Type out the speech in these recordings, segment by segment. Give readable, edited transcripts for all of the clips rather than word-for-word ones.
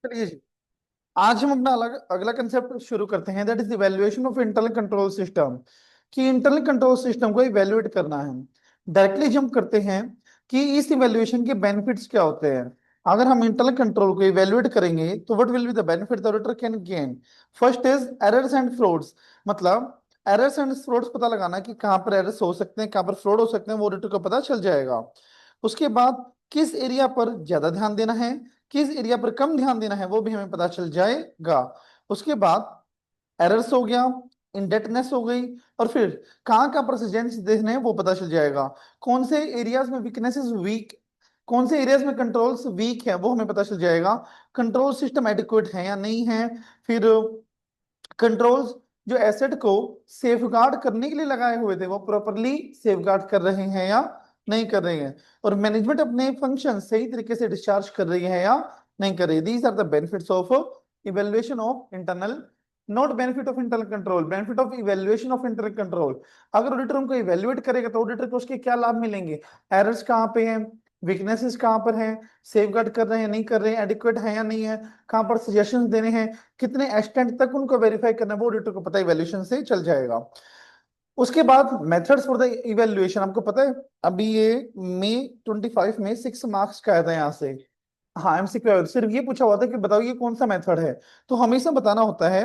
चलिए जी, आज हम अपना अलग अगला कंसेप्ट शुरू करते हैं, that is evaluation of internal control system. कि इंटरनल कंट्रोल सिस्टम को इवैल्यूएट करना है। डायरेक्टली जंप करते हैं कि इस इवैल्यूएशन के बेनिफिट्स क्या होते हैं। अगर हम इंटरनल कंट्रोल को इवैल्यूएट करेंगे तो what will be the benefit the auditor can gain. First is errors and frauds. मतलब एरर्स एंड फ्रॉड्स पता लगाना कि कहाँ पर एरर्स हो सकते हैं, कहाँ पर फ्रॉड हो सकते हैं, वो ऑडिटर को पता चल जाएगा। उसके बाद किस एरिया पर ज्यादा ध्यान देना है, किस एरिया पर कम ध्यान देना है, वो भी हमें पता चल जाएगा। उसके बाद एरर्स हो गया, इंडेप्थनेस हो गई, और फिर कहाँ कहाँ परसिस्टेंस देखने हैं वो पता चल जाएगा। कौन से एरियाज में वीकनेसेस वीक, कौन से एरियाज में कंट्रोल्स वीक है वो हमें पता चल जाएगा। कंट्रोल सिस्टम एडिक्वेट है या नहीं है। फिर कंट्रोल्स जो एसेट को सेफगार्ड करने के लिए लगाए हुए थे वो प्रॉपरली सेफगार्ड कर रहे हैं या नहीं कर रहे हैं। और मैनेजमेंट अपने फंक्शन सही तरीके से डिस्चार्ज कर रही है या नहीं कर रही है। These are the benefits of evaluation of internal, not benefit of internal control, benefit of evaluation of internal control. अगर ऑडिटर उनको इवेल्युएट करेगा तो ऑडिटर को उसके क्या लाभ मिलेंगे, एरर्स कहाँ पे हैं, वीकनेसेस कहाँ पर हैं, सेफगार्ड कर रहे हैं नहीं कर रहे हैं, एडिक्वेट है या नहीं है, कहाँ पर सजेशंस देने हैं, कितने एक्सटेंट तक उनको वेरीफाई करना है, वो ऑडिटर को पता है, इवैल्यूएशन से चल जाएगा। उसके बाद मेथड्स फॉर द इवैल्यूएशन आपको पता है। अभी ये मई 25 में 6 मार्क्स का आया था यहाँ से। हाँ, एमसीक्यू सिर्फ ये पूछा हुआ था कि बताओ ये कौन सा मेथड है। तो हमेशा बताना होता है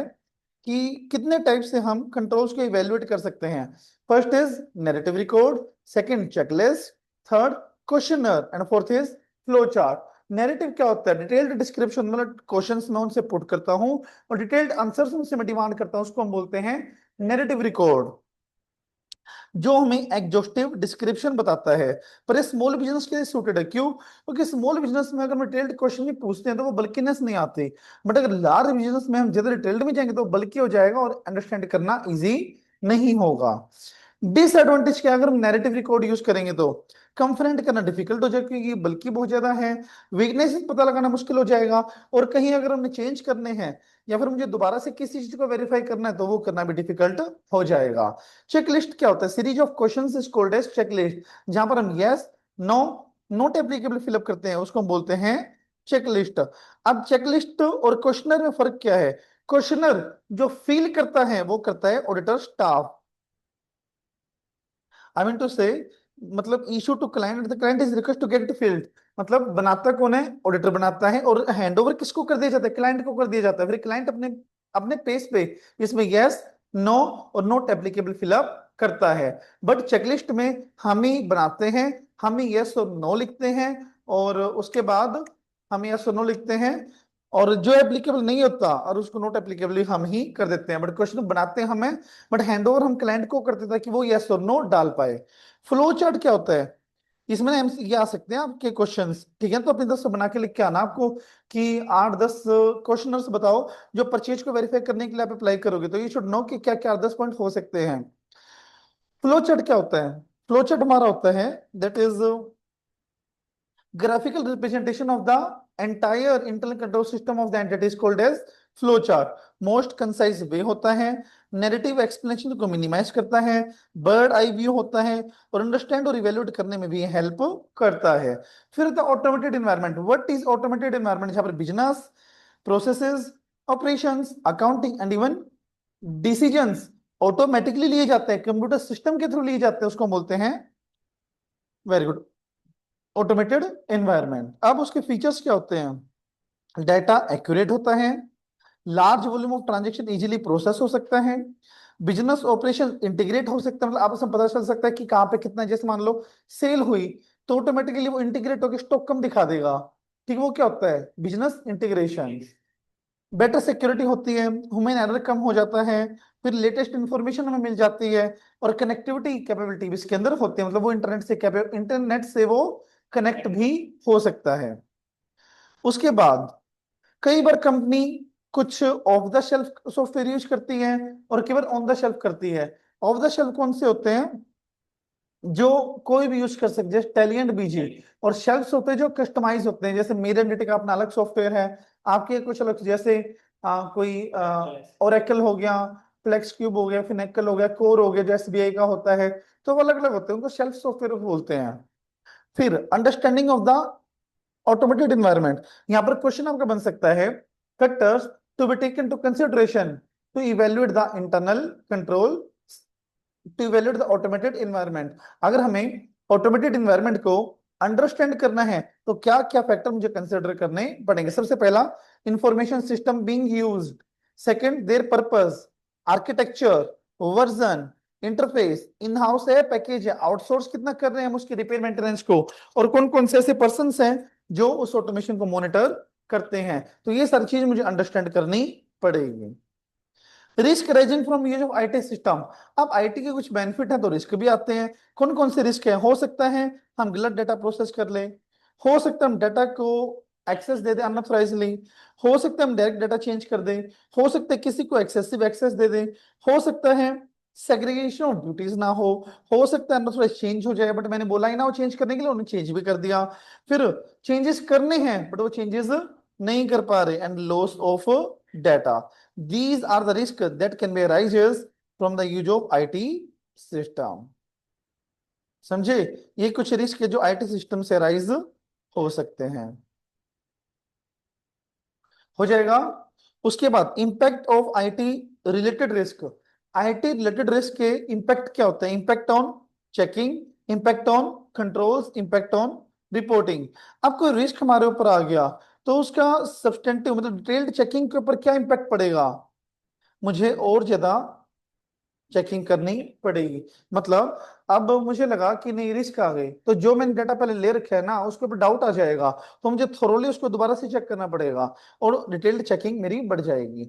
कि कितने टाइप से हम कंट्रोल्स को इवेल्युएट कर सकते हैं। First is narrative record, second checklist, third questionnaire, and fourth is flow chart. Narrative क्या होता है, डिटेल्ड डिस्क्रिप्शन, मतलब क्वेश्चंस मैं उनसे पुट करता हूं और डिटेल्ड आंसर्स उनसे मैं डिमांड करता हूं, उसको हम बोलते हैं नैरेटिव रिकॉर्ड, जो हमें एग्जॉस्टिव डिस्क्रिप्शन बताता है। पर ये स्मॉल बिजनेस के लिए सूटेड है, क्यों? क्योंकि स्मॉल बिजनेस में अगर हम डिटेल्ड क्वेश्चन भी पूछते हैं तो वो बल्कीनेस नहीं आती। बट अगर लार्ज बिजनेस में हम ज्यादा डिटेल्ड में जाएंगे तो बल्कि हो जाएगा और अंडरस्टैंड करना इजी नहीं होगा। डिसएडवांटेज क्या है, अगर हम नैरेटिव रिकॉर्ड यूज करेंगे तो कंफरेंट करना डिफिकल्ट हो जाएगा क्योंकि बल्कि बहुत ज्यादा है, वीकनेस पता लगाना मुश्किल हो जाएगा, और कहीं अगर हमने चेंज करने हैं या फिर मुझे दोबारा से किसी चीज को वेरीफाई करना है तो वो करना भी डिफिकल्ट हो जाएगा। चेकलिस्ट क्या होता है, series of questions is called as checklist, जहां पर हम yes no not applicable fill up करते हैं उसको हम बोलते हैं चेकलिस्ट। अब चेकलिस्ट और क्वेश्चनर में फर्क क्या है, क्वेश्चनर जो फील करता है वो करता है auditor staff. I mean to say, मतलब issue to client, the client is request to get field, मतलब बनाता कौन है, ऑडिटर बनाता है, और हैंडओवर किसको कर दिया जाता है, क्लाइंट को कर दिया जाता है। फिर क्लाइंट अपने अपने पेज पे इसमें यस नो और नोट एप्लीकेबल फिलअप करता है। बट चेकलिस्ट में हम ही बनाते हैं, हम ही यस और नो लिखते हैं, और उसके बाद हम यस और नो लिखते हैं, और जो एप्लीकेबल नहीं होता और उसको नोट एप्लीकेबल हम ही कर देते हैं। बट क्वेश्चन बनाते हैं हमें, बट हैंडओवर हम क्लाइंट को करते ताकि वो यस और नो डाल पाए। फ्लो चार्ट क्या होता है, इसमें ये आ सकते हैं आपके क्वेश्चंस, ठीक है, तो अपनी तरफ से बना के लिख के आना आपको कि 8-10 क्वेश्चनर्स बताओ जो परचेज को वेरीफाई करने के लिए आप अप्लाई करोगे, तो यू शुड नो कि क्या क्या 10 पॉइंट हो सकते हैं। फ्लो चार्ट क्या होता है, फ्लो चार्ट हमारा होता है that is graphical representation of the entire internal control system of the entity is called as flow chart। Most concise way होता है, नैरेटिव एक्सप्लेनेशन को मिनिमाइज करता है, बर्ड आई व्यू होता है, और अंडरस्टैंड और इवेल्युएट करने में भी हेल्प करता है। फिर the automated environment, what is automated environment, जहां पर business processes, operations, accounting and even decisions automatically लिए जाते हैं, कंप्यूटर सिस्टम के थ्रू लिए जाते हैं, उसको हम बोलते हैं, वेरी गुड, ऑटोमेटेड एनवायरनमेंट। अब उसके फीचर्स क्या होते हैं, डाटा एक्यूरेट होता है, large volume of transaction easily process हो सकता है, बिजनेस ऑपरेशन इंटीग्रेट हो सकता है, मतलब आपस में पता चल सकता है कि कहाँ पे कितना, जैसे मान लो सेल हुई तो ऑटोमेटिकली वो इंटीग्रेट होकर स्टॉक कम दिखा देगा, ठीक, वो क्या होता है, बिजनेस इंटीग्रेशन। बेटर सिक्योरिटी होती है, ह्यूमन एरर कम हो जाता है, फिर लेटेस्ट इंफॉर्मेशन हमें मिल जाती है, और कनेक्टिविटी कैपेबिलिटी भी इसके अंदर होती है, मतलब वो इंटरनेट से वो कनेक्ट भी हो सकता है। उसके बाद कई बार कंपनी कुछ of the shelf software use करती है और केवल ऑन द शेल्फ करती है। ऑफ द शेल्फ कौन से होते हैं, जो कोई भी यूज कर सकते, जैसे टैली एंड बीजी, और शेल्फ्स होते हैं जो कस्टमाइज होते हैं, जैसे मेरा एंटिटी का अपना अलग सॉफ्टवेयर है, आपके कुछ अलग, जैसे कोई ओरेकल हो गया, फ्लेक्स क्यूब हो गया, फिनेकल हो गया, कोर हो गया जो एसबीआई का होता है, तो वो अलग अलग होते हैं, उनको शेल्फ सॉफ्टवेयर बोलते हैं। फिर understanding of the automated environment, यहाँ पर क्वेश्चन आपका बन सकता है factors to be taken to consideration to evaluate the internal control, to evaluate the automated environment. अगर हमें ऑटोमेटेड इन्वायरमेंट को अंडरस्टैंड करना है तो क्या क्या फैक्टर मुझे कंसिडर करने पड़ेंगे? सबसे पहला, information system being used. Second, there purpose, architecture, version, interface, in house है, पैकेज है, आउटसोर्स कितना कर रहे हैं हम उसकी रिपेयर मेंटेनेंस को, और कौन कौन से ऐसे पर्सन हैं जो उस ऑटोमेशन को मॉनिटर करते हैं। तो ये सारी चीज मुझे अंडरस्टैंड करनी पड़ेगी। Risk rising from use of IT system. अब आईटी के कुछ बेनिफिट है तो रिस्क भी आते हैं। कौन कौन से रिस्क है? हो सकता है हम गलत डाटा प्रोसेस कर ले, हो सकता है हम डाटा को एक्सेस दे दें अनऑथराइजली, हो सकता है हम डायरेक्ट डाटा चेंज कर दें, हो सकता है किसी को एक्सेसिव एक्सेस दे दें, हो सकता है सेग्रीगेशन ऑफ ड्यूटीज ना हो सकता है अनऑथराइज चेंज हो जाए, बट मैंने बोला ही ना वो चेंज करने के लिए, उन्होंने चेंज भी कर दिया। फिर चेंजेस करने हैं बट वो चेंजेस नहीं कर पा रहे, and loss of data. These are the risks that can be arises from the use of IT system. समझे? ये कुछ रिस्क है जो आईटी सिस्टम से राइज हो सकते हैं। हो जाएगा। उसके बाद impact of IT related risk. IT related risk के इंपैक्ट क्या होते हैं? Impact on checking, impact on controls, impact on reporting. अब कोई रिस्क हमारे ऊपर आ गया तो उसका सब्सटेंटिव मतलब डिटेल्ड चेकिंग के ऊपर क्या इंपैक्ट पड़ेगा? मुझे और ज्यादा चेकिंग करनी पड़ेगी। मतलब अब मुझे लगा कि नहीं रिस्क आ गई, तो जो मैंने डाटा पहले ले रखा है ना उसके ऊपर डाउट आ जाएगा, तो मुझे थोरोली उसको दोबारा से चेक करना पड़ेगा और डिटेल्ड चेकिंग मेरी बढ़ जाएगी।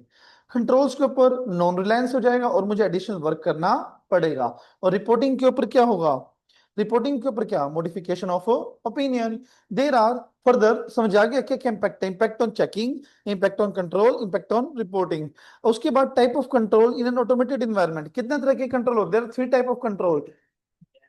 कंट्रोल्स के ऊपर नॉन रिलायंस हो जाएगा और मुझे एडिशनल वर्क करना पड़ेगा। और रिपोर्टिंग के ऊपर क्या होगा? रिपोर्टिंग के ऊपर क्या? Modification of opinion. There are further, समझ आ गया क्या क्या इंपैक्ट है? Impact on checking, impact on control, impact on reporting. उसके बाद type of control in an automated environment. कितने तरह के कंट्रोल होते हैं? Three type of control: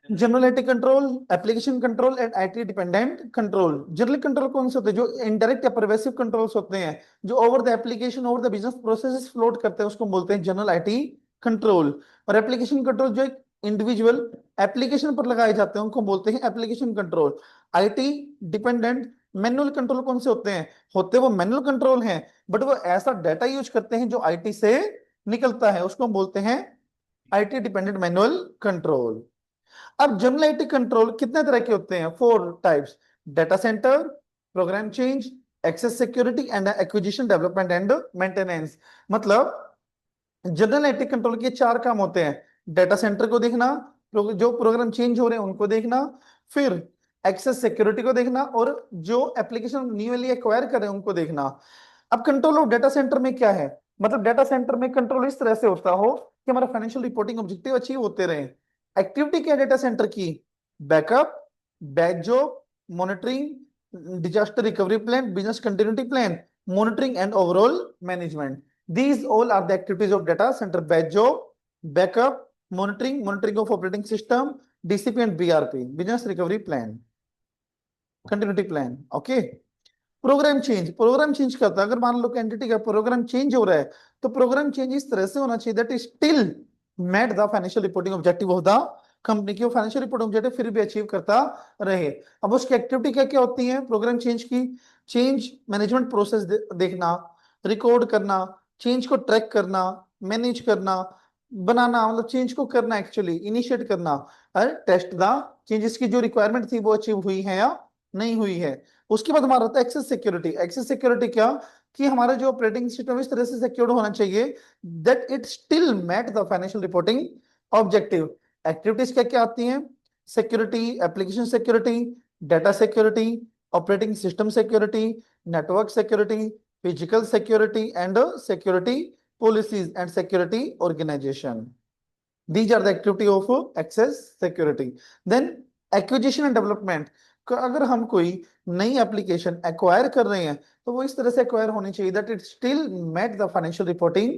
general IT control, application control and IT dependent control. General control कौन से होते हैं? जो इनडायरेक्ट या परवेसिव कंट्रोल्स होते हैं, जो over the application, over the business processes float करते हैं, उसको बोलते हैं जनरल आईटी कंट्रोल। और एप्लीकेशन कंट्रोल जो एक इंडिविजुअल एप्लीकेशन पर लगाए जाते हैं उनको बोलते हैं application control. IT dependent manual control कौन से होते हैं? होते वो मैनुअल कंट्रोल हैं बट वो ऐसा डाटा यूज करते हैं जो आईटी से निकलता है, उसको हम बोलते हैं आईटी डिपेंडेंट मैनुअल कंट्रोल। अब जनरल आईटी कंट्रोल कितने तरह के होते हैं? Four types: data centre, program change, access security and acquisition development and maintenance. मतलब जनरल आईटी कंट्रोल के चार काम होते हैं: डाटा सेंटर को देखना, जो प्रोग्राम चेंज हो रहे हैं उनको देखना, फिर एक्सेस सिक्योरिटी को देखना, और जो एप्लीकेशन न्यूली एक्वायर कर रहे हैं उनको देखना। अब कंट्रोल ऑफ डाटा सेंटर में क्या है? मतलब डाटा सेंटर में कंट्रोल इस तरह से होता हो कि हमारा फाइनेंशियल रिपोर्टिंग ऑब्जेक्टिव अचीव होते रहे। एक्टिविटी क्या है डाटा सेंटर की? Backup, batch job, monitoring, disaster recovery plan, business continuity plan, monitoring and overall management. These all are the activities of data center: batch job, backup, monitoring of operating system, DCP and BRP, business recovery plan, continuity plan. Okay. Program change करता है। अगर मान लो कि entity का programme change हो रहा है तो प्रोग्राम चेंज इस तरह से होना चाहिए that still met the financial reporting objective of the company की। फाइनेंशियल रिपोर्टिंग ऑब्जेक्टिव फिर भी अचीव करता रहे। अब उसकी एक्टिविटी क्या क्या होती है प्रोग्राम चेंज की? चेंज मैनेजमेंट प्रोसेस देखना, रिकॉर्ड करना, चेंज को ट्रैक करना, मैनेज करना, बनाना, मतलब चेंज को करना, एक्चुअली इनिशिएट करना, और टेस्ट द चेंजेस की जो रिक्वायरमेंट थी वो अचीव हुई है या नहीं हुई है। उसके बाद हमारा होता है एक्सेस सिक्योरिटी। एक्सेस सिक्योरिटी क्या? कि हमारा जो ऑपरेटिंग सिस्टम इस तरह से सिक्योर्ड होना चाहिए that it still met the financial reporting objective. Activities क्या क्या आती हैं? Security, application security, data security, operating system security, network security, physical security and security policies and security organization. These are the activity of access security. Then acquisition and development. अगर हम कोई नई application acquire कर रहे हैं तो वो इस तरह से एक्वायर होनी चाहिए that it still met the financial reporting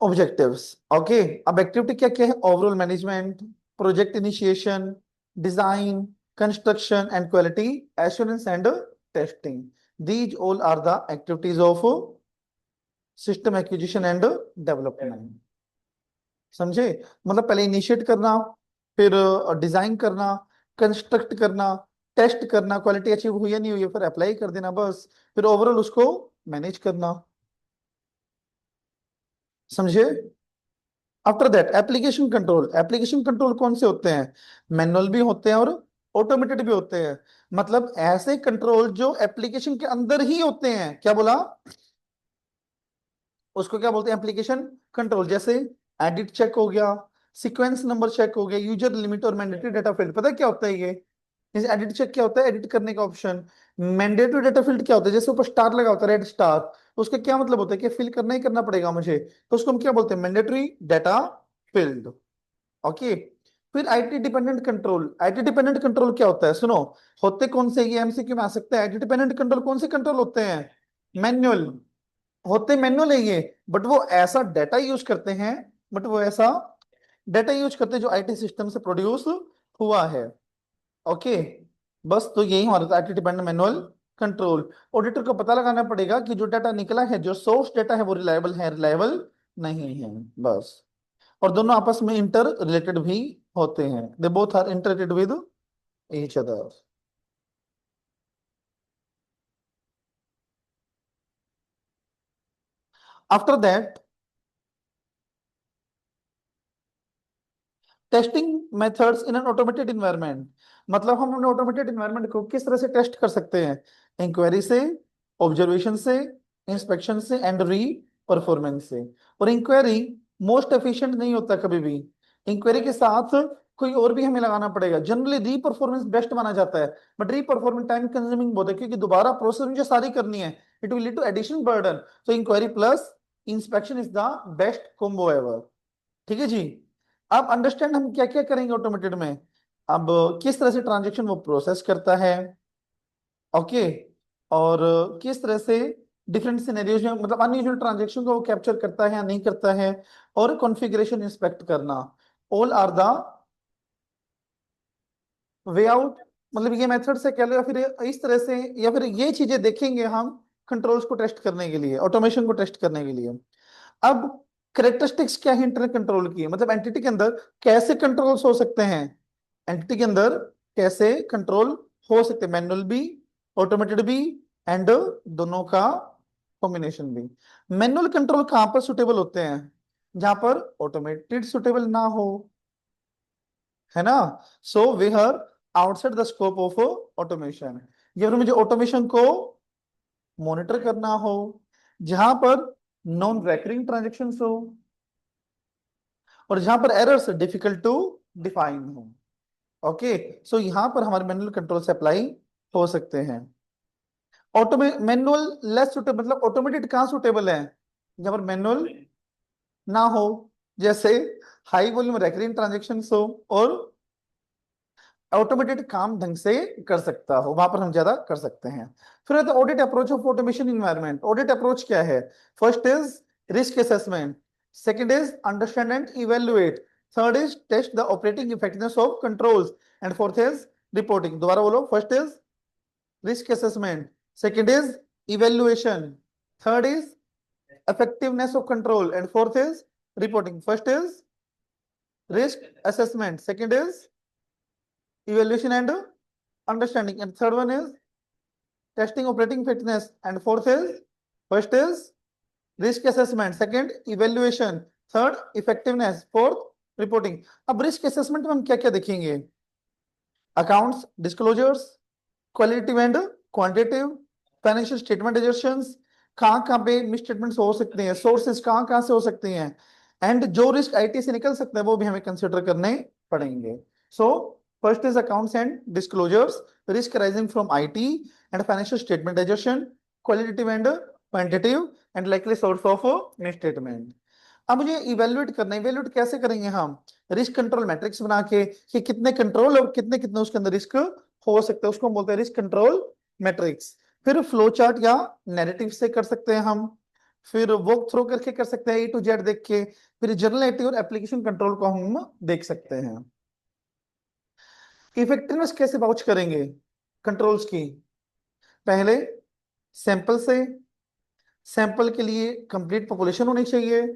objectives. Okay. अब एक्टिविटी क्या क्या है? Overall management, project initiation, design, construction and quality assurance and testing. These all are the activities of system acquisition and development. समझे? मतलब पहले initiate करना, फिर design करना, कंस्ट्रक्ट करना, टेस्ट करना, क्वालिटी अचीव हुई या नहीं हुई है, फिर अप्लाई कर देना बस, फिर ओवरऑल उसको मैनेज करना। समझे? After that application control. Application control कौन से होते हैं? मैनुअल भी होते हैं और ऑटोमेटेड भी होते हैं। मतलब ऐसे कंट्रोल जो एप्लीकेशन के अंदर ही होते हैं, क्या बोला, उसको क्या बोलते हैं? Application control. जैसे एडिट चेक हो गया, सीक्वेंस नंबर चेक हो गया, यूजर लिमिट और मैंडेटरी डाटा फील्ड। पता है क्या होता है ये? जैसे एडिट चेक क्या होता है? एडिट करने का ऑप्शन। मैंडेटरी डाटा फील्ड क्या होता है? जैसे ऊपर स्टार लगा होता है, रेड स्टार, उसका क्या मतलब होता है कि फिल करना ही करना पड़ेगा मुझे, तो उसको हम क्या बोलते हैं? Mandatory data field. ओके। फिर IT dependent control. IT dependent control क्या होता है? सुनो, होते कौन से, ये एमसीक्यू में आ सकते हैं। आईटी डिपेंडेंट कंट्रोल कौन से कंट्रोल होते हैं? मैनुअल होते, मैनुअल है ये, बट वो ऐसा डेटा यूज करते हैं, बट वो ऐसा डेटा यूज करते हैं जो आईटी सिस्टम से प्रोड्यूस हुआ है। ओके। बस तो यही हमारा IT dependent manual control. Auditor को पता लगाना पड़ेगा कि जो डाटा निकला है, जो सोर्स डाटा है, वो रिलायबल है, रिलायबल नहीं है, बस। और दोनों आपस में इंटर रिलेटेड भी होते हैं। They both are interrelated with each other. After that testing methods in an automated environment. मतलब हम अपने ऑटोमेटेड इन्वायरमेंट को किस तरह से टेस्ट कर सकते हैं? इंक्वायरी से, ऑब्जर्वेशन से, इंस्पेक्शन से एंड री परफॉर्मेंस से। और इंक्वायरी मोस्ट एफिशिएंट नहीं होता कभी भी। इंक्वायरी के साथ कोई और भी हमें लगाना पड़ेगा। जनरली री परफॉर्मेंस बेस्ट माना जाता है, बट री परफॉर्मेंस टाइम कंज्यूमिंग बहुत है, क्योंकि दोबारा प्रोसेस मुझे सारी करनी है। It will lead to additional burden. So inquiry plus inspection is the best combo ever. ठीक है जी। अब अंडरस्टैंड हम क्या क्या करेंगे ऑटोमेटेड में। अब किस तरह से ट्रांजेक्शन वो प्रोसेस करता है। ओके। और किस तरह से डिफरेंट सिनेरियोज में, मतलब अनयूजुअल ट्रांजेक्शन को वो कैप्चर करता है या नहीं करता है। और कॉन्फ़िगरेशन इंस्पेक्ट करना। All are the way out. मतलब ये मेथड से कह लो, या फिर इस तरह से, या फिर ये चीजें देखेंगे हम कंट्रोल्स को टेस्ट करने के लिए, ऑटोमेशन को टेस्ट करने के लिए। अब करेक्टरिस्टिक्स क्या है इंटरनल कंट्रोल की, मतलब एंटिटी के अंदर कैसे कंट्रोल्स हो सकते हैं। एंटिटी के अंदर कैसे कंट्रोल हो सकते हैं? मैनुअल भी, ऑटोमेटेड भी, एंड दोनों का कॉम्बिनेशन भी। मैनुअल कंट्रोल कहां पर सुटेबल होते हैं? जहां पर ऑटोमेटेड सुटेबल ना हो, है ना। So we are outside the scope of automation. या फिर मुझे ऑटोमेशन को मॉनिटर करना हो, जहां पर नॉन रेकरिंग ट्रांजेक्शन हो, और जहां पर एरर्स डिफिकल्ट टू डिफाइन हो। ओके। सो यहां पर हमारे मैनुअल कंट्रोल से अप्लाई हो सकते हैं। ऑटोमे मैनुअल लेस सुटेबल, मतलब ऑटोमेटेड कहाँ सुटेबल है? जहां पर मैनुअल ना हो, जैसे हाई वॉल्यूम रेकरिंग ट्रांजेक्शन हो, और ऑटोमेटेड काम ढंग से कर सकता हो, वहां पर हम ज्यादा कर सकते हैं। फिर है audit approach of automation environment. Audit approach क्या है? First is risk assessment, second is understand and evaluate, third is test the operating effectiveness of controls, and fourth is reporting. दोबारा बोलो, first is risk assessment, second is evaluation, third is effectiveness of control, and fourth is reporting. First is risk assessment, second is evaluation and understanding, and third one is testing operating fitness, and fourth is, first is risk assessment, second evaluation, third effectiveness, fourth reporting. अब risk assessment में हम क्या क्या देखेंगे? Accounts disclosures, qualitative and quantitative, financial statement assertions, कहाँ पे miss statements हो सकते हैं, सोर्सेज कहाँ कहाँ से हो सकते हैं, एंड जो रिस्क आईटी से निकल सकते हैं वो भी हमें कंसिडर करने पड़ेंगे। So first is accounts and disclosures, risk arising from IT and financial statement assertion, qualitative and quantitative, and likely source of miss statement. अब मुझे इवेल्युएट करना है। इवेल्युएट कैसे करेंगे हम? रिस्क कंट्रोल मैट्रिक्स बना के, कि कितने कंट्रोल और कितने कितने उसके अंदर रिस्क हो सकते हैं, उसको हम बोलते हैं रिस्क कंट्रोल मैट्रिक्स। फिर फ्लो चार्ट या नैरेटिव से कर सकते हैं हम, फिर वॉक थ्रू करके कर सकते हैं, ए टू जेड देख के, फिर जर्नलिटी और एप्लीकेशन कंट्रोल को हम देख सकते हैं। इफेक्टिवनेस कैसे वाउच करेंगे कंट्रोल्स की? पहले सैंपल से, सैंपल के लिए कंप्लीट पॉपुलेशन होनी चाहिए,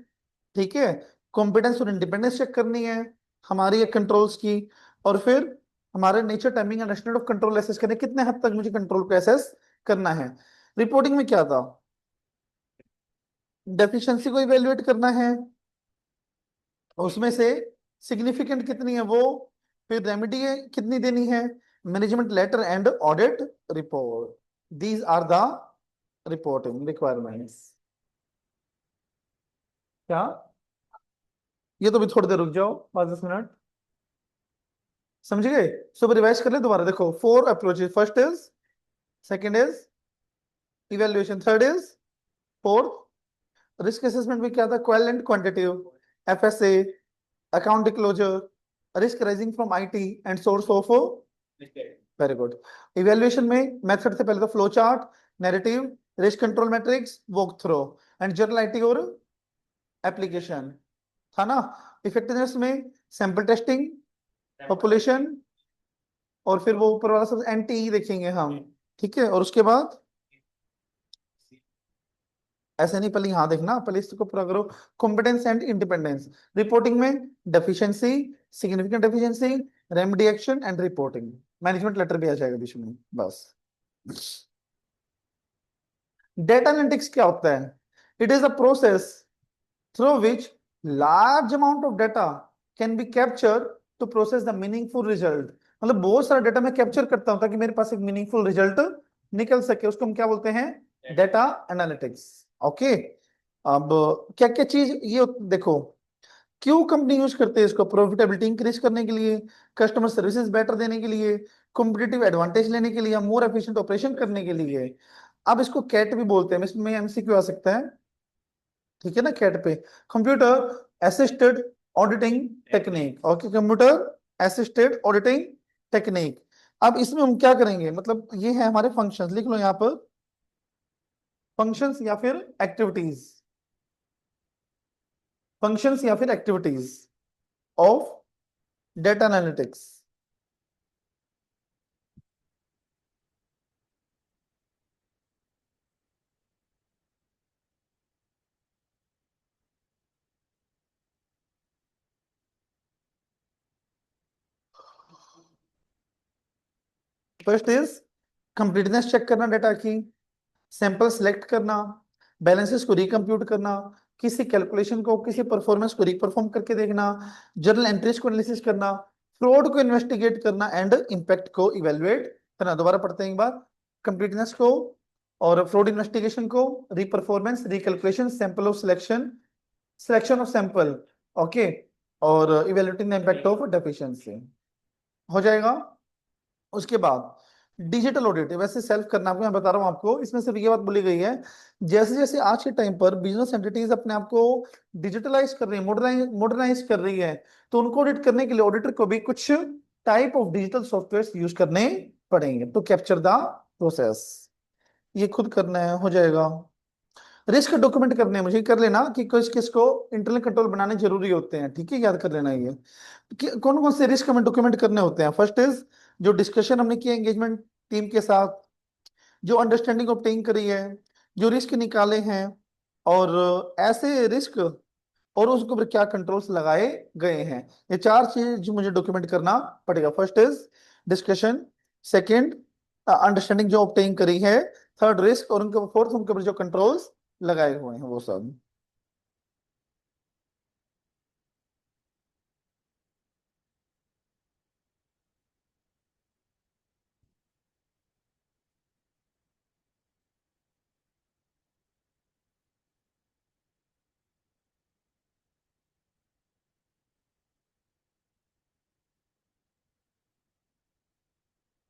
ठीक है। कॉम्पिटेंस और इंडिपेंडेंस चेक करनी है हमारी कंट्रोल्स की। और फिर हमारे nature, timing and extent of control assess करने, कितने हद तक मुझे कंट्रोल को एसेस करना है। रिपोर्टिंग में क्या था? डेफिशिएंसी को इवेल्युएट करना है, उसमें से सिग्निफिकेंट कितनी है वो, फिर रेमेडी कितनी देनी है, management letter and audit report, these are the reporting requirements. क्या, ये तो भी थोड़ी देर रुक जाओ, 5-10 मिनट, समझ गए? सुपर रिवाइज कर ले दोबारा, देखो 4 approaches, first is, second is evaluation, third is, fourth risk assessment में क्या था, qual and quantitative, FSA, account closure, risk rising from IT and source of, very good. Evaluation में मेथड से पहले तो flow chart, narrative, risk control matrix, walk through and journal IT और application, था ना? इफेक्टिवनेस में सैंपल टेस्टिंग, पॉपुलेशन, और फिर वो ऊपर वाला सब एनटीई देखेंगे हम, ठीक है? और उसके बाद ऐसे नहीं, पहले यहाँ देखना, पहले इसको पूरा करो। कॉम्पिटेंस एंड इंडिपेंडेंस, रिपोर्टिंग में deficiency, significant deficiency, remedy action and reporting, management letter भी आ जाएगा बीच में, बस। डेटा एनालिटिक्स क्या होता है? It is a process through which large amount of data can be captured to process the meaningful result। मतलब बहुत सारा डेटा मैं कैप्चर करता हूं ताकि मेरे पास एक मीनिंगफुल रिजल्ट निकल सके, उसको हम क्या बोलते हैं? Data analytics. ओके, अब क्या क्या चीज ये देखो, क्यों कंपनी यूज करते हैं इसको? प्रॉफिटेबिलिटी इंक्रीज करने के लिए, कस्टमर सर्विसेज बेटर देने के लिए, कॉम्पिटिटिव एडवांटेज लेने के लिए, मोर एफिशिएंट ऑपरेशन करने के लिए। अब इसको कैट भी बोलते हैं, इसमें एमसीक्यू आ सकता है, ठीक है ना? कैट पे computer assisted auditing technique, okay, computer assisted auditing technique. अब इसमें हम क्या करेंगे, मतलब ये है हमारे फंक्शंस, लिख लो यहाँ पर, फंक्शंस या फिर एक्टिविटीज, फंक्शंस या फिर activities of data analytics. First is completeness check करना डेटा की, सैंपल सेलेक्ट करना, बैलेंसेस को रिकम्प्यूट करना, किसी कैलकुलेशन को, किसी परफॉर्मेंस को रिपरफॉर्म करके देखना, जर्नल एंट्रीज को एनालिसिस करना, फ्रॉड को इन्वेस्टिगेट करना एंड इम्पैक्ट को इवेलुएट करना। दोबारा पढ़ते हैं एक बार, कंप्लीटनेस को और फ्रॉड इन्वेस्टिगेशन को, reperformance, recalculation, sample of selection, selection of sample, okay, और evaluating the impact of deficiency, हो जाएगा। उसके बाद डिजिटल ऑडिट, वैसे सेल्फ करना आपको मैं बता रहा हूँ आपको, इसमें सिर्फ ये बात बोली गई है, जैसे जैसे आज के टाइम पर बिजनेस एंटिटीज अपने आप को डिजिटलाइज कर रही है, मॉडर्नाइज कर रही है, तो उनको ऑडिट करने के लिए ऑडिटर को भी कुछ type of digital software use करने पड़ेंगे टू कैप्चर द प्रोसेस। ये खुद करना है, हो जाएगा। रिस्क डॉक्यूमेंट करने हैं, मुझे कर लेना कि किस किस को इंटरनल कंट्रोल बनाने जरूरी होते हैं, ठीक है, याद कर लेना ये कौन कौन से रिस्क हमें डॉक्यूमेंट करने होते हैं। फर्स्ट इज जो डिस्कशन हमने किया एंगेजमेंट टीम के साथ, जो अंडरस्टैंडिंग ऑब्टेन करी है, जो रिस्क निकाले हैं, और ऐसे रिस्क और उसके ऊपर क्या कंट्रोल्स लगाए गए हैं, ये 4 चीज मुझे डॉक्यूमेंट करना पड़ेगा। First is discussion, second understanding जो ऑब्टेन करी है, थर्ड रिस्क, और उनके फोर्थ उनके ऊपर जो कंट्रोल्स लगाए हुए हैं वो सब।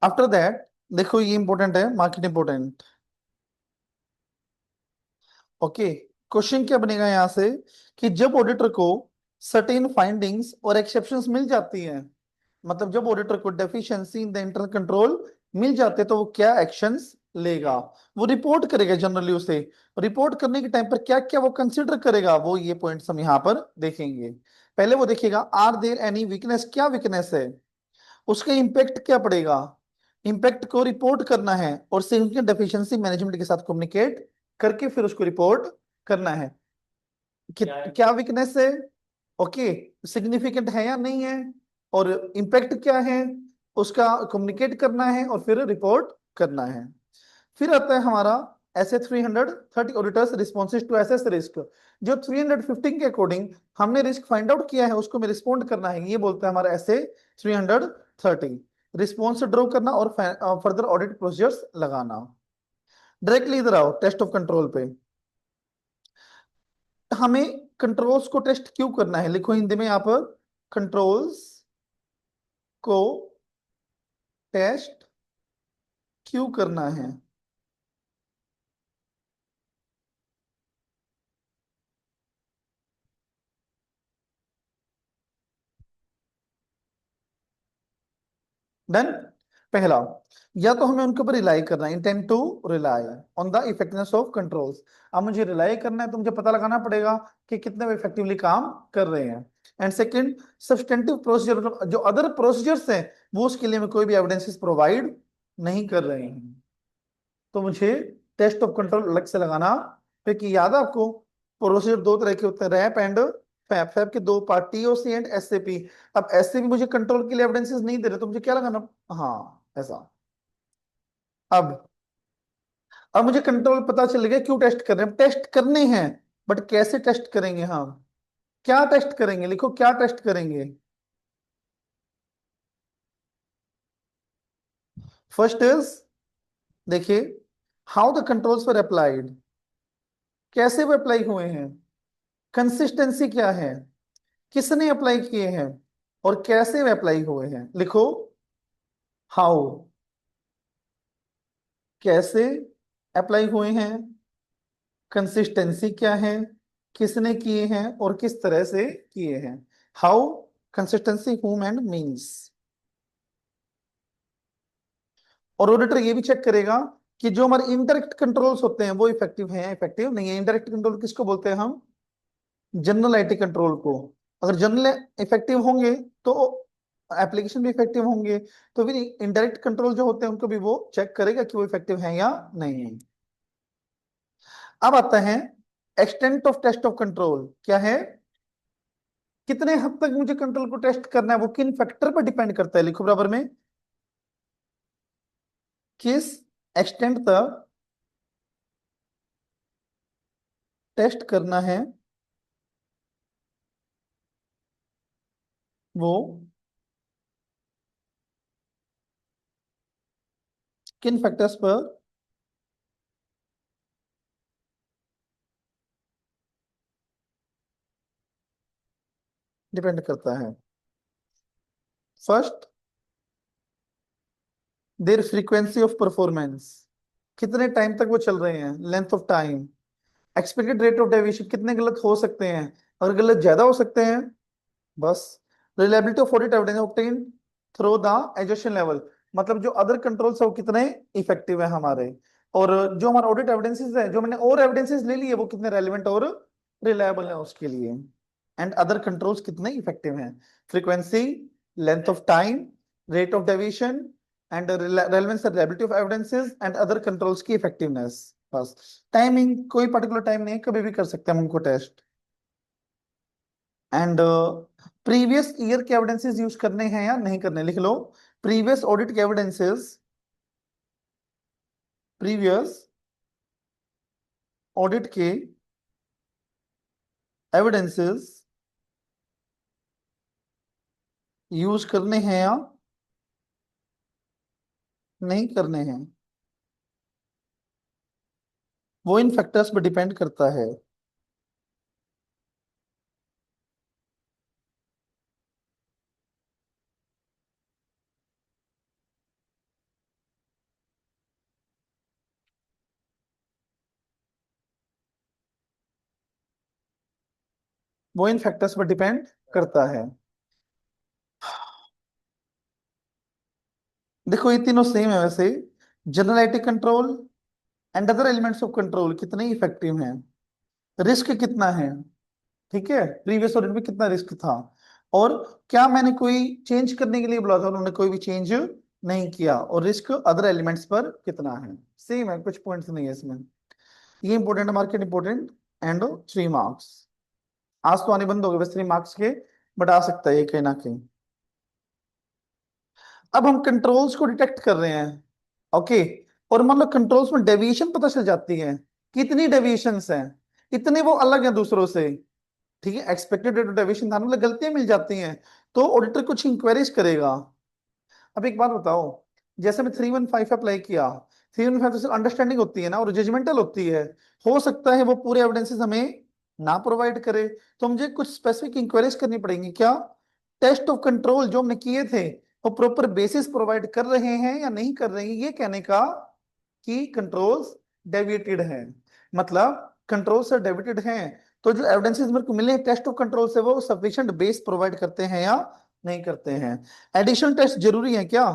आफ्टर दैट देखो ये इंपॉर्टेंट है, मार्केट इंपॉर्टेंट, ओके। क्वेश्चन क्या बनेगा यहाँ से कि जब ऑडिटर को सर्टेन फाइंडिंग्स और एक्सेप्शंस मिल जाती हैं, मतलब जब ऑडिटर को deficiency in the internal control मिल जाते हैं, तो वो क्या एक्शंस लेगा, वो रिपोर्ट करेगा जनरली उसे। रिपोर्ट करने के टाइम पर क्या क्या वो कंसिडर करेगा, वो ये पॉइंट्स हम यहाँ पर देखेंगे। पहले वो देखेगा आर देयर एनी वीकनेस, क्या वीकनेस है, उसका इम्पैक्ट क्या पड़ेगा, इम्पैक्ट को रिपोर्ट करना है, और सिग्निफिकेंट डेफिशिएंसी मैनेजमेंट के साथ कम्युनिकेट करके फिर उसको रिपोर्ट करना है कि क्या वीकनेस है, ओके, सिग्निफिकेंट है या नहीं है, और इम्पैक्ट क्या है, उसका कम्युनिकेट करना है और फिर रिपोर्ट करना है। फिर आता है हमारा ऐसे 330 auditors responses to assess risk. जो 315 के अकॉर्डिंग हमने रिस्क फाइंड आउट किया है उसको में रिस्पॉन्ड करना है, ये बोलता है हमारा ऐसे 330। रिस्पॉन्स ड्रॉ करना और फर्दर ऑडिट प्रोसीजर्स लगाना। डायरेक्टली इधर आओ टेस्ट ऑफ कंट्रोल पे। हमें कंट्रोल्स को टेस्ट क्यों करना है, लिखो हिंदी में आप, कंट्रोल्स को टेस्ट क्यों करना है। डन। पहला, या तो हमें उनके ऊपर रिलाई करना है, intent to rely on the effectiveness of controls. अब मुझे रिलाई करना है तो मुझे पता लगाना पड़ेगा कि कितने वो इफेक्टिवली काम कर रहे हैं। एंड सेकंड, सब्सटेंटिव प्रोसीजर, जो अदर प्रोसीजर्स हैं वो उसके लिए मैं कोई भी एविडेंसेस प्रोवाइड नहीं कर रहे हैं। तो मुझे टेस्ट ऑफ कंट्रोल अलग से लगाना। फिर कि याद है आपको, प्रोसीजर दो तरह के होते हैं, रैप एंड फैप। फैप के दो पार्ट, टीओसी एंड एसएपी। अब एसएपी मुझे कंट्रोल के लिए एविडेंसेस नहीं दे रहे तो मुझे क्या लगाना, हाँ ऐसा। अब अब मुझे कंट्रोल पता चल गया क्यों टेस्ट कर रहे हैं, टेस्ट करने हैं, बट कैसे टेस्ट करेंगे हम, क्या टेस्ट करेंगे, लिखो क्या टेस्ट करेंगे। फर्स्ट इज, देखिए, how the controls were applied, कैसे वो अप्लाई हुए हैं, कंसिस्टेंसी क्या है, किसने अप्लाई किए हैं, और कैसे वे अप्लाई हुए हैं। लिखो हाउ, कैसे अप्लाई हुए हैं, कंसिस्टेंसी क्या है, किसने किए हैं और किस तरह से किए हैं। How, consistency, whom and means. और ऑडिटर ये भी चेक करेगा कि जो हमारे इनडायरेक्ट कंट्रोल्स होते हैं वो इफेक्टिव हैं, इफेक्टिव नहीं है। इनडायरेक्ट कंट्रोल किसको बोलते हैं हम, जनरल आईटी कंट्रोल को। अगर जनरल इफेक्टिव होंगे तो एप्लीकेशन भी इफेक्टिव होंगे। तो फिर इनडायरेक्ट कंट्रोल जो होते हैं उनको भी वो चेक करेगा कि वो इफेक्टिव है या नहीं है। अब आता है extent of test of control क्या है, कितने हद तक मुझे कंट्रोल को टेस्ट करना है, वो किन फैक्टर पर डिपेंड करता है। लिखो बराबर में, किस एक्सटेंट तक टेस्ट करना है वो किन फैक्टर्स पर डिपेंड करता है। First, there frequency of performance, कितने टाइम तक वो चल रहे हैं, length of time. Expected rate of deviation, कितने गलत हो सकते हैं, अगर गलत ज्यादा हो सकते हैं बस। Reliability of audit evidence obtain through the attestation level, मतलब जो अदर कंट्रोल्स है वो कितने इफेक्टिव है हमारे, और जो हमारा ऑडिट एविडेंसेस है, जो मैंने और एविडेंसेस ले लिए, वो कितने रेलिवेंट और रिलायबल है उसके लिए। एंड अदर कंट्रोल्स कितने इफेक्टिव हैं, frequency, length of time, rate of deviation, and relevance and reliability of evidences, and other controls की इफेक्टिवनेस। बस, टाइमिंग कोई पर्टिकुलर टाइम नहीं है, कभी भी कर सकते हैं हम उनको टेस्ट। एंड प्रीवियस ईयर के एविडेंसेस यूज करने हैं या नहीं करने, लिख लो। प्रीवियस ऑडिट के एविडेंसेस, प्रीवियस ऑडिट के एविडेंसेस यूज करने हैं या नहीं करने हैं, वो इन फैक्टर्स पर डिपेंड करता है। वो इन फैक्टर्स पर डिपेंड करता है। देखो ये तीनों सेम है वैसे, general control and other elements of control कितने इफेक्टिव हैं, रिस्क कितना है, ठीक है, प्रीवियस ऑडिट में कितना रिस्क था, और क्या मैंने कोई चेंज करने के लिए बोला था, उन्होंने कोई भी चेंज नहीं किया, और रिस्क अदर एलिमेंट्स पर कितना है। सेम है, कुछ पॉइंट्स नहीं है इसमें। ये important market important, and 3 marks. आज तो आने बंद हो गए बस 3 मार्क्स के, बट आ सकता है ये कहीं ना कहीं। अब हम कंट्रोल्स को डिटेक्ट कर रहे हैं, ओके। और मान लो कंट्रोल्स में डेविएशन पता चल जाती है, कितनी डेविएशंस हैं, इतने वो अलग हैं दूसरों से, ठीक है, एक्सपेक्टेड रेट ऑफ डेविएशन था, मतलब गलतियां मिल जाती हैं, तो ऑडिटर कुछ इंक्वायरीज करेगा। अब एक बात बताओ, जैसे मैं 315 अप्लाई किया, 315 से अंडरस्टैंडिंग होती है ना, और जजमेंटल होती है, हो सकता है वो पूरे एविडेंसेस हमें ना प्रोवाइड करे, तो मुझे कुछ स्पेसिफिक इंक्वायरीज करनी पड़ेंगी। क्या टेस्ट ऑफ कंट्रोल जो हमने किए थे वो प्रॉपर बेसिस प्रोवाइड कर रहे हैं या नहीं कर रहे हैं, ये कहने का कि कंट्रोल्स डेविएटेड हैं, मतलब कंट्रोल से डेविएटेड हैं, तो जो एविडेंसेस मेरे को मिले हैं टेस्ट ऑफ कंट्रोल से, वो सफिशिएंट बेस प्रोवाइड करते हैं या नहीं करते हैं। एडिशनल टेस्ट जरूरी है क्या,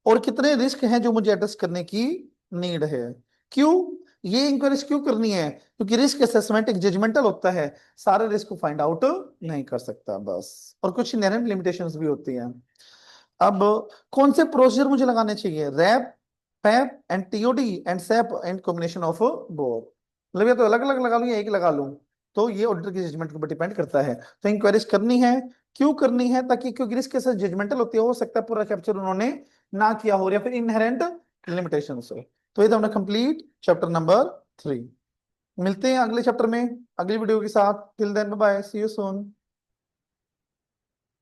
और कितने रिस्क हैं जो मुझे एड्रेस करने की नीड है। क्यों, ये इंक्वायरीज क्यों करनी है, क्योंकि रिस्क असेसमेंट एक जजमेंटल होता है, सारे रिस्क को फाइंड आउट नहीं कर सकता बस, और कुछ इनहेरेंट लिमिटेशंस भी होती हैं। अब कौन से प्रोसीजर मुझे लगाने चाहिए, RAP, PAP and TOD and SAP and combination of both, मतलब या तो अलग अलग लगा लूं या एक लगा लूं, तो ये ऑडिटर की जजमेंट के ऊपर डिपेंड करता है। तो इंक्वायरीज करनी है, क्यों करनी है, ताकि क्योंकि रिस्क के साथ जजमेंटल होती है, हो सकता है पूरा कैप्चर उन्होंने ना किया हो, या फिर इनहेरेंट लिमिटेशन हो। तो ये तो हमने कंप्लीट चैप्टर नंबर 3। मिलते हैं अगले चैप्टर में अगली वीडियो के साथ, till then bye, see you soon.